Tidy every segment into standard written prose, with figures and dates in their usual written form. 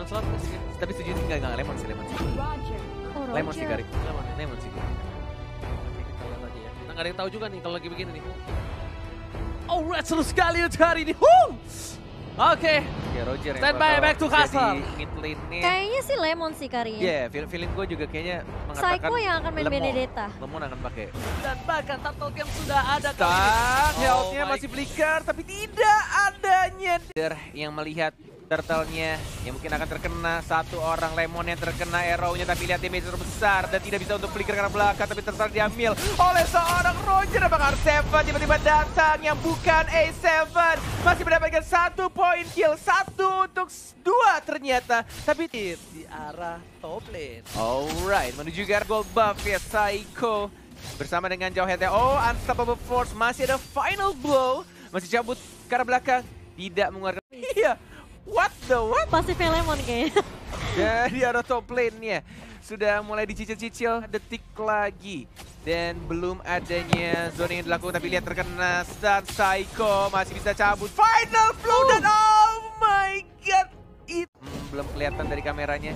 Jangan selalu sih. Tapi setuju sih enggak Lemon sih. Oh, Lemon sih Roger. Karik. Lemon sih. Oke, kita lihat aja ya. Kita nggak ada yang tahu juga nih kalau lagi begini nih. Oh, red seru sekali untuk hari ini. Oke. Ya Roger yang Standby bakal back to castle. jadi mid lane-nya. Kayaknya sih Lemon sih karinya. Yeah, feeling gue juga kayaknya mengatakan Psycho yang akan main Lemon. Benedetta. Lemon akan pakai. Dan bahkan Turtle Camp sudah ada kali ini. Tak, health-nya my masih flicker, tapi tidak adanya. Yang melihat turtle-nya yang mungkin akan terkena satu orang. Lemon yang terkena arrow-nya, tapi lihat damage terbesar dan tidak bisa untuk flicker karena belakang, tapi turtle diambil oleh seorang Roger. Apakah R7 tiba-tiba datang yang bukan A7 masih mendapatkan 1 poin kill, 1 untuk 2 ternyata, tapi di arah top lane. alright, menuju ke gold buff ya Psycho bersama dengan jauh head. Oh, Unstoppable Force masih ada final blow, masih cabut ke arah belakang, tidak mengeluarkan. Iya, what the what? Pasifnya Lemon kayaknya. Dari arah top lane-nya sudah mulai dicicil-cicil detik lagi. Dan belum adanya zone yang dilakukan, tapi lihat terkena stun. Psycho masih bisa cabut. Final blow dan oh my god. Belum kelihatan dari kameranya.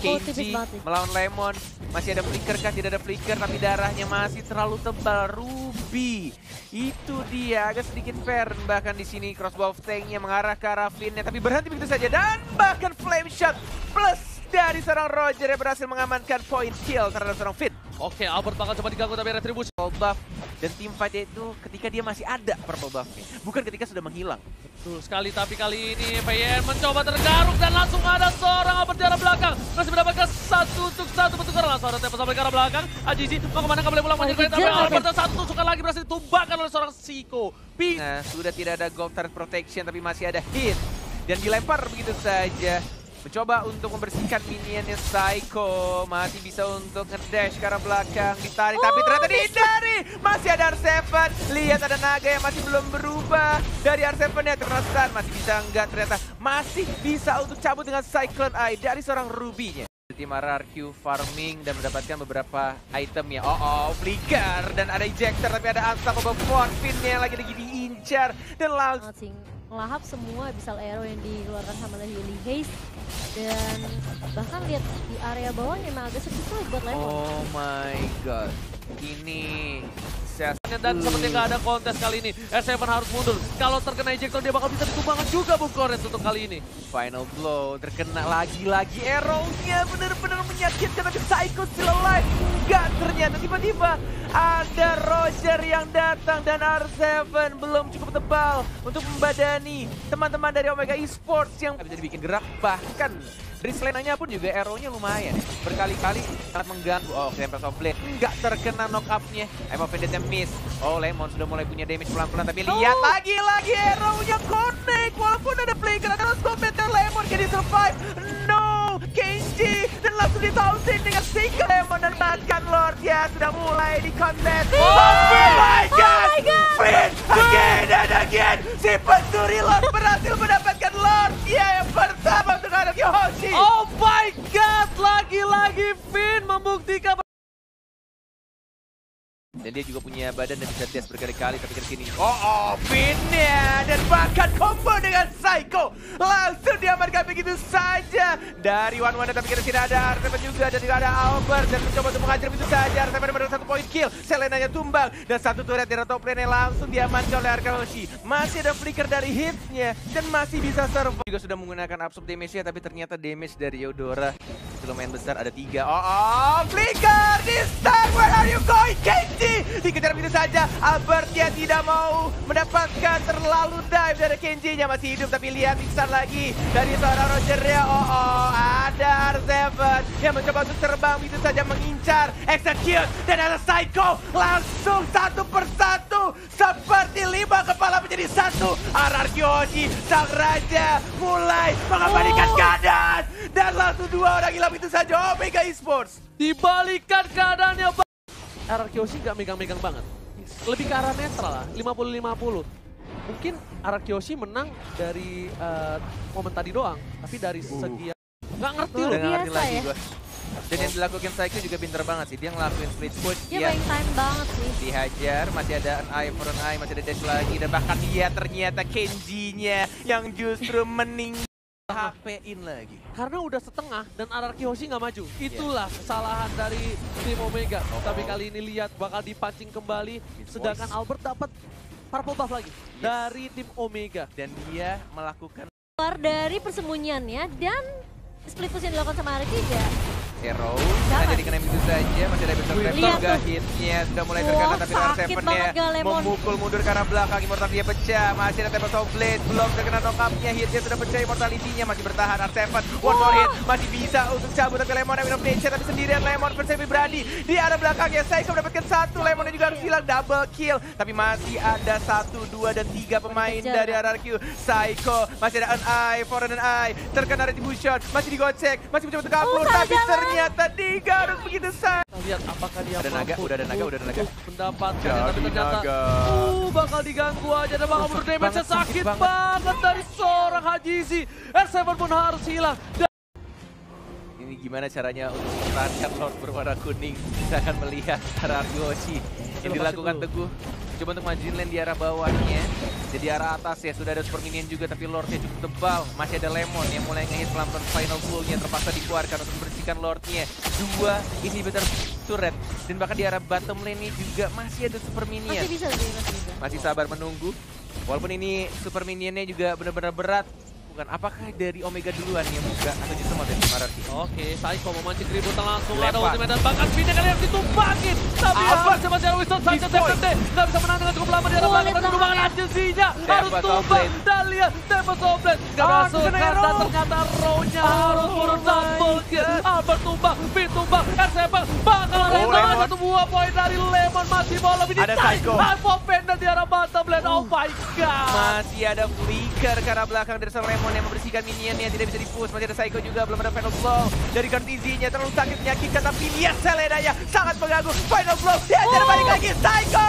tipis KG banget nih. melawan Lemon. Masih ada flicker kan? Tidak ada flicker, tapi darahnya masih terlalu tebal. Ruby. Itu dia, agak sedikit fair. Bahkan di sini crossbow of tanknya mengarah ke arah Finn-nya, tapi berhenti begitu saja. Dan bahkan flame shot plus dari seorang Roger yang berhasil mengamankan poin kill terhadap seorang Finn. Oke, Albert bakal coba diganggu tapi retribusi. Purple buff dan team fight itu ketika dia masih ada purple buffnya, bukan ketika sudah menghilang. Betul sekali, tapi kali ini PYN mencoba tergaruk dan langsung ada seorang Albert di arah belakang. Masih mendapatkan 1 untuk 1 bertukar, langsung ada tempat sampai ke arah belakang. Ajiji mau kemana, nggak boleh pulang, Oh, tapi dikejar, Albert dan 1 tusukan lagi berhasil ditumbangkan oleh seorang Psycho. Nah, sudah tidak ada gold turret protection, tapi masih ada hit dan dilempar begitu saja. Mencoba untuk membersihkan minionnya Psycho, masih bisa untuk ngedash ke arah belakang, ditarik, tapi ternyata dihindari. Masih ada R7, lihat ada naga yang masih belum berubah. Dari R7-nya terkena stun, masih bisa enggak, ternyata masih bisa untuk cabut dengan Cyclone Eye dari seorang Ruby-nya. Tim RRQ farming dan mendapatkan beberapa itemnya. Flicker dan ada ejector, tapi ada Unstoppable Force Finn-nya yang lagi diincar dan langsung Ngelahap semua Abyssal Arrow yang dikeluarkan sama Healy Haze. Dan bahkan lihat di area bawah memang agak sepi buat Lemon. oh my god, ini Dan seperti nggak ada kontes kali ini, R7 harus mundur. Kalau terkena ejector dia bakal bisa ditumbangkan juga Bung Koret untuk kali ini. final blow, terkena lagi-lagi arrow-nya, benar-benar menyakitkan, tapi Psycho still alive. Enggak, ternyata tiba-tiba ada Roger yang datang dan R7 belum cukup tebal untuk membadani teman-teman dari Omega Esports yang bisa dibikin gerak. Bahkan dari selenanya pun juga arrow-nya lumayan, berkali-kali sangat mengganggu. Oh, Tempest of Blade enggak terkena knock up-nya. Emma Vendetta miss. Oh, Lemon sudah mulai punya damage pelan-pelan, tapi lihat lagi-lagi arrow-nya connect. Walaupun ada flicker, ada scope meter, Lemon can survive. No, Kenji dan langsung ditausin dengan single Lemon dan bahkan Lord ya sudah mulai di contest. Oh my god! Finn again and again. Si pencuri Lord berhasil mendapatkan Lord ya yang pertama untuk anak Yoshi. Oh my god, lagi-lagi Finn membuktikan. Dan dia juga punya badan dan bisa dash berkali-kali, tapi ke sini. Finn-nya dan bahkan combo dengan Psycho langsung diamankan begitu saja dari One-One, tapi ke sini ada R7 juga dan juga ada Albert dan mencoba untuk menghajar begitu saja. R7 mendapat 1 poin kill, Selenanya tumbang dan 1 turret di top lane langsung diamankan oleh Arkaoshi. Masih ada flicker dari hitsnya dan masih bisa survive. Juga sudah menggunakan absorb damage-nya, tapi ternyata damage dari Eudora itu lumayan besar, ada 3. Flicker di stun, where are you going, Kenji? Dikejar begitu saja, Albert ya tidak mau mendapatkan terlalu dive dari Kenji-nya, masih hidup, tapi lihat pingsan lagi dari seorang Roger ya. Ada R7 yang mencoba untuk terbang begitu saja, mengincar, execute, dan ada Psycho langsung 1 persatu seperti 5 kepala menjadi 1. RRQ Hoshi, sang raja mulai mengabadikan keadaan dan langsung 2 orang hilang itu saja. Omega Esports Dibalikan keadaannya. RRQ nggak megang-megang banget. Lebih ke arah netral lah, 50-50. Mungkin RRQ menang dari momen tadi doang, tapi dari segi nggak ngerti loh. Nggak ngerti biasa lagi ya. gua. Dan yang dilakukan Psycho juga pinter banget sih, dia ngelakuin split push. Dia main time banget sih. Dihajar, masih ada an eye for an eye, masih ada dash lagi, dan bahkan dia ternyata Kenji-nya yang justru meninggal. setengah. HP-in lagi. Karena udah setengah dan RRQ Hoshi nggak maju. Itulah kesalahan dari tim Omega. Tapi kali ini lihat bakal dipancing kembali. Sedangkan Albert dapat purple buff lagi dari tim Omega. Dan dia melakukan Keluar dari persembunyiannya dan split push yang dilakukan sama Arki ya. Hero, Jangan. jadi kena begitu saja, masih ada besar Lihat juga tuh. hitnya sudah mulai Wah, terkena tapi sakit R7-nya banget gak Lemon. memukul mundur ke arah belakang, Immortal dia pecah, masih ada Tempest of Blade, belum terkena knock-up-nya, hitnya sudah pecah, Immortality-nya masih bertahan, R7, one more hit, masih bisa untuk cabut tapi Lemon yang of nature, tapi sendirian Lemon versus Brady, di arah belakangnya, Psycho mendapatkan satu, Lemonnya juga harus hilang, double kill, tapi masih ada 1, 2, dan 3 pemain Kejar. dari RRQ, Psycho, masih ada an eye, for an eye, terkena retribution, masih digocek, masih mencoba untuk kabur, tapi ternyata Diga harus begitu saja. Kita lihat apakah dia Ada naga, mampu udah ada naga, udah ada naga. untuk mendapatkan Jadi tapi ternyata naga. bakal diganggu aja dan bakal mundur damage sakit sakit banget. banget dari seorang Hajizi. R7 pun harus hilang. Ini gimana caranya untuk mempertahankan Lord berwarna kuning? Kita akan melihat RRQ Hoshi yang dilakukan Teguh. Coba untuk majuin lane di arah bawahnya. Jadi arah atas ya sudah ada super minion juga tapi Lordnya cukup tebal. Masih ada Lemon yang mulai ngehit pelan-pelan final blow-nya terpaksa dikeluarkan untuk membersihkan Lordnya. 2 inhibitor turret dan bahkan di arah bottom lane-nya juga masih ada super minion. Masih bisa sih, masih bisa. Masih sabar menunggu. Walaupun ini super minionnya juga benar-benar berat. Bukan, apakah dari Omega duluan yang buka atau justru mau dari RRQ? Oke, Psycho memancing keributan langsung ada Lempar. ultimate dan bahkan pindah kali yang ditumpakin. Tapi Albert. masih ada Winston Sanchez TFT. Nggak bisa menang dengan cukup lama di arah Wallet belakang. Tapi tumbangan lah. agensinya harus Tempest of tumbang. Blade. Dan lihat Tempest of Blade. Nggak masuk kena kan arrow. dan ternyata row-nya harus turun double kill. Albert tumbang, Pin tumbang, R7 bakal Lemon. Lemon. Satu buah poin dari Lemon masih bolong. Ini Ada Psycho. Hypo Panda di arah bottom lane. Oh my god. Masih ada flicker ke arah belakang dari seorang Lemon yang membersihkan minionnya, tidak bisa di-push. Masih ada Psycho juga, belum ada final blow dari Cortizi-nya, terlalu sakit menyakitkan, tapi lihat Selenanya sangat mengganggu. Final blow, dihajar balik lagi, Psycho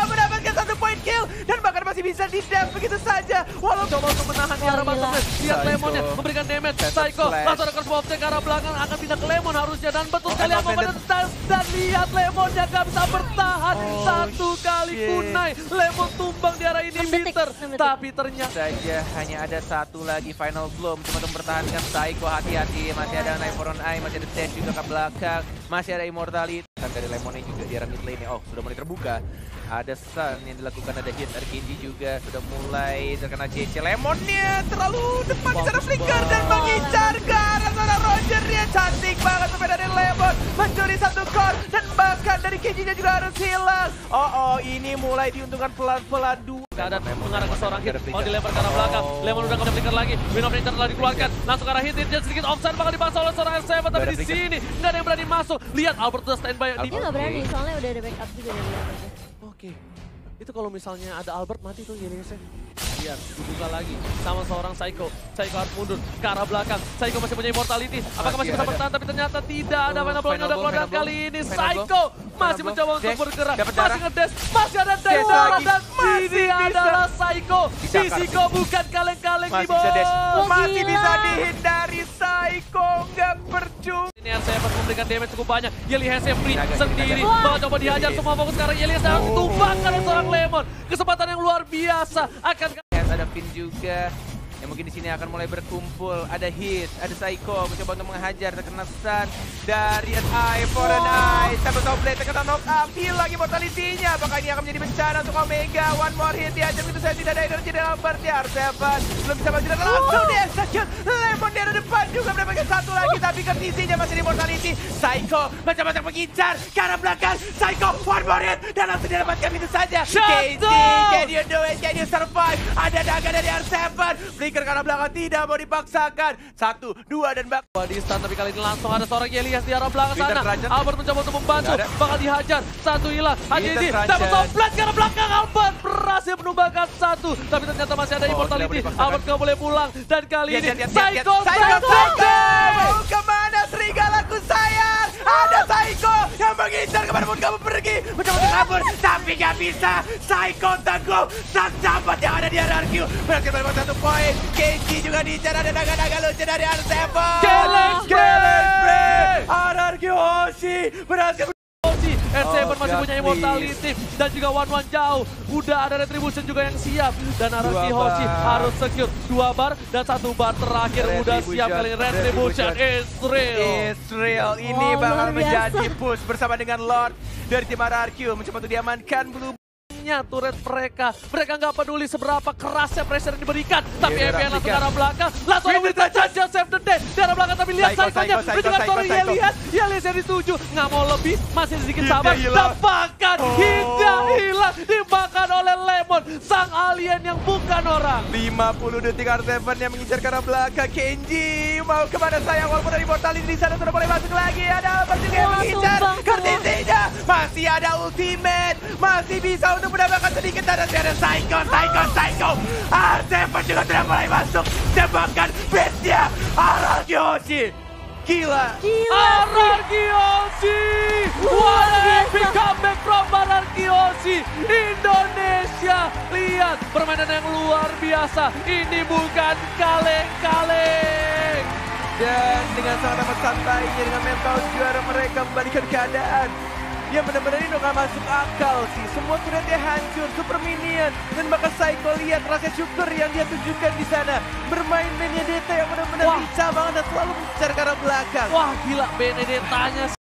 mendapatkan 1 point kill dan bahkan masih bisa di-dam begitu saja. Walau Coba untuk menahan di arah bottom lane. Lihat Psycho. Lemonnya memberikan damage. Phantom Psycho Flash. langsung ada curse of ke arah belakang akan pindah ke Lemon harusnya dan betul sekali emang Lemon Phantom- dan lihat Lemonnya gak bisa bertahan. Oh, Satu kali shit. kunai Lemon tumbang di arah ini 6 detik, Peter. 6 detik. Tapi ternyata saja hanya ada 1 lagi final blow cuma untuk mempertahankan Psycho. Hati-hati, masih ada Knife for an Eye, masih ada dash juga ke belakang, masih ada Immortality kan dari Lemonnya juga di arah mid lane. Oh, sudah mulai terbuka. Ada stun yang dilakukan, ada hit dari Kenji juga sudah mulai terkena CC. Lemonnya terlalu depan di sana, Bagus flicker dan banget. mengincar ke arah sana Roger-nya. Cantik banget sampai dari Lemon mencuri 1 core dan bahkan dari Kenji-nya juga harus hilang. Oh, ini mulai diuntungkan pelan-pelan dua. keadaan mengarah ke seorang hit. Mau dilempar ke arah belakang. Lemon udah nggak ada flicker lagi. Win of Nature telah dikeluarkan. Langsung ke arah hit. Dia sedikit offside bakal dipaksa oleh seorang R7. Tapi ada di flicker. sini nggak ada yang berani masuk. Lihat Albert udah standby. Dia nggak berani, soalnya udah ada backup juga dari atas. Oke. Itu kalau misalnya ada Albert mati tuh Yeliasnya. Lihat, dibuka lagi sama seorang Psycho. Psycho harus mundur ke arah belakang. Psycho masih punya immortality. Apakah masih Masih bisa ada. bertahan? Tapi ternyata tidak ada final blow-nya Final udah keluar. blow, Dan final kali ini blow. Psycho Final masih blow. mencoba untuk Dash, bergerak. dapat Masih darah. ngedash. Masih ada dash. Dash lagi. Dan Masih ini bisa. adalah Psycho. Bisa, Psycho bukan kaleng-kaleng Masih nih, bos. bisa dash. Oh, Masih gila. bisa dihindari Psycho, nggak percuma. Ini R7 memberikan damage cukup banyak. Yeli Hesse free Naga, sendiri. naga. Bakal coba dihajar Yeli. semua fokus sekarang. Yeli Hesse harus tumbangkan oleh seorang Lemon. Kesempatan yang luar biasa. Akan Ada Pin juga yang mungkin di sini akan mulai berkumpul. Ada hit, ada Psycho mencoba untuk menghajar, terkena stun dari an eye for an eye. Tempest of Blade terkena knock up, hilang immortality-nya. Apakah ini akan menjadi bencana untuk Omega? One more hit dihajar begitu saja, tidak ada energi dalam party. R7 belum bisa maju dan langsung di execute. Lemon di arah depan juga mendapatkan 1 lagi, tapi kondisinya masih di immortality. Psycho macam-macam mengincar ke arah belakang. Psycho one more hit dan langsung didapatkan begitu saja. Shut KT, up! can you do it? Can you survive? Ada naga dari R7. Flicker ke arah belakang tidak mau dipaksakan. 1, 2 dan bak. di stun, tapi kali ini langsung ada seorang Yelias di arah belakang Peter sana. Trajan. Albert mencoba untuk membantu, Nggak ada. bakal dihajar. 1 hilang. Hajizi Trajan. dapat toplet ke arah belakang. Albert berhasil menumbangkan 1. Tapi ternyata masih ada Oh, immortality. tidak boleh dipaksakan. Albert nggak boleh pulang. Dan kali ini Lihat. Psycho. Mau kemana serigalaku sayang? Ada Psycho yang mengincar kemana pun kamu pergi. Mencoba untuk kabur, tapi gak bisa. Psycho teguh, sang sahabat yang ada di RRQ. Berhasil mendapatkan 1 poin. Kenji juga diincar, ada naga-naga lucu dari R7. Galaxy! Galaxy! RRQ Hoshi berhasil S7 masih punya God, immortality. Dan juga One jauh. Udah ada retribution juga yang siap. Dan Araki Hoshi harus secure 2 bar dan 1 bar terakhir udah siap kali ini. Retribution is real. Israel ini Oh, bakal luar biasa. menjadi push bersama dengan Lord dari tim RRQ. Mencoba untuk diamankan Blue. Turret mereka nggak peduli seberapa kerasnya pressure yang diberikan, tapi Iya, EPN langsung ke Rafika. arah belakang, langsung memberikan saja save the day di arah belakang, tapi lihat Psycho, Psycho-nya Psycho, dengan Psycho, story Psycho. Yelias yang dituju, nggak mau lebih, masih sedikit Hitnya sabar, hilang. dapatkan Hitnya hilang, dimakan oleh Lemon, sang alien yang bukan orang. 50 detik R7 yang mengincar ke arah belakang. Kenji mau kemana sayang, walaupun dari mortality di sana sudah boleh masuk lagi. Ada apa juga yang Wah, mengincar tumbang semua. Kartisinya. Masih ada ultimate, masih bisa untuk mendapatkan sedikit dan ada Psycho. R7 juga sudah mulai masuk. Tembakan beatnya Araki Hoshi. Gila. Araki Hoshi, what a epic comeback from Araki Hoshi. Indonesia, lihat permainan yang luar biasa. Ini bukan kaleng-kaleng. Dan dengan sangat amat santainya, dengan mental juara mereka membalikan keadaan. Ya benar-benar ini udah gak masuk akal sih. Semua turretnya hancur, super minion. Dan maka Psycho lihat rasa syukur yang dia tunjukkan di sana. Bermain Benedetta yang benar-benar Wah. lincah banget dan selalu mengejar ke arah belakang. Wah gila, Benedettanya